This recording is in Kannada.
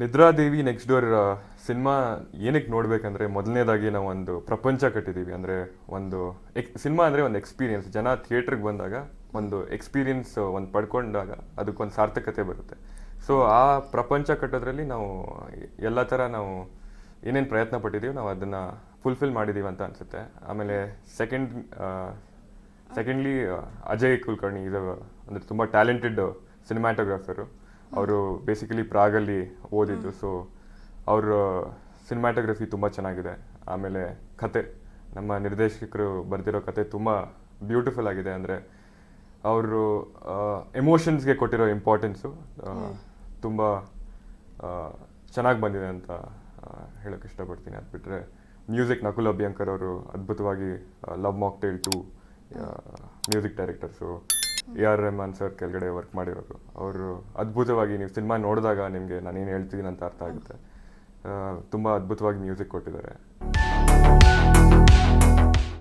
ನಿದ್ರಾದೇವಿ ನೆಕ್ಸ್ಟ್ ಡೋರ್ ಸಿನಿಮಾ ಏನಕ್ಕೆ ನೋಡ್ಬೇಕಂದ್ರೆ ಮೊದಲನೇದಾಗಿ ನಾವು ಒಂದು ಪ್ರಪಂಚ ಕಟ್ಟಿದ್ದೀವಿ. ಅಂದರೆ ಒಂದು ಸಿನಿಮಾ ಅಂದರೆ ಒಂದು ಎಕ್ಸ್ಪೀರಿಯನ್ಸ್. ಜನ ಥಿಯೇಟ್ರಿಗೆ ಬಂದಾಗ ಒಂದು ಎಕ್ಸ್ಪೀರಿಯನ್ಸ್ ಒಂದು ಪಡ್ಕೊಂಡಾಗ ಅದಕ್ಕೊಂದು ಸಾರ್ಥಕತೆ ಬರುತ್ತೆ. ಸೊ ಆ ಪ್ರಪಂಚ ಕಟ್ಟೋದ್ರಲ್ಲಿ ನಾವು ಎಲ್ಲ ಥರ ನಾವು ಏನೇನು ಪ್ರಯತ್ನ ಪಟ್ಟಿದ್ದೀವಿ ನಾವು ಅದನ್ನು ಫುಲ್ಫಿಲ್ ಮಾಡಿದ್ದೀವಿ ಅಂತ ಅನಿಸುತ್ತೆ. ಆಮೇಲೆ ಸೆಕೆಂಡ್ಲಿ ಅಜಯ್ ಕುಲಕರ್ಣಿ ಇದು ಅಂದರೆ ತುಂಬ ಟ್ಯಾಲೆಂಟೆಡ್ ಸಿನಿಮ್ಯಾಟೋಗ್ರಾಫರು. ಅವರು ಬೇಸಿಕಲಿ ಪ್ರಾಗಲ್ಲಿ ಓದಿದ್ದು. ಸೊ ಅವ್ರ ಸಿನಿಮ್ಯಾಟೋಗ್ರಫಿ ತುಂಬ ಚೆನ್ನಾಗಿದೆ. ಆಮೇಲೆ ಕತೆ, ನಮ್ಮ ನಿರ್ದೇಶಕರು ಬರೆದಿರೋ ಕತೆ ತುಂಬ ಬ್ಯೂಟಿಫುಲ್ ಆಗಿದೆ. ಅಂದರೆ ಅವರು ಎಮೋಷನ್ಸ್ಗೆ ಕೊಟ್ಟಿರೋ ಇಂಪಾರ್ಟೆನ್ಸು ತುಂಬ ಚೆನ್ನಾಗಿ ಬಂದಿದೆ ಅಂತ ಹೇಳೋಕ್ಕೆ ಇಷ್ಟಪಡ್ತೀನಿ. ಅದು ಬಿಟ್ಟರೆ ಮ್ಯೂಸಿಕ್ ನಕುಲ್ ಅಭ್ಯಂಕರ್ ಅವರು ಅದ್ಭುತವಾಗಿ love mocktail 2 music directors AR Rahman sir ಕೆಳಗಡೆ ವರ್ಕ್ ಮಾಡಿರೋರು. ಅವರು ಅದ್ಭುತವಾಗಿ, ನೀವು ಸಿನಿಮಾ ನೋಡಿದಾಗ ನಿಮಗೆ ನಾನೇನು ಹೇಳ್ತಿದ್ದೀನಿ ಅಂತ ಅರ್ಥ ಆಗುತ್ತೆ. ತುಂಬ ಅದ್ಭುತವಾಗಿ ಮ್ಯೂಸಿಕ್ ಕೊಟ್ಟಿದ್ದಾರೆ.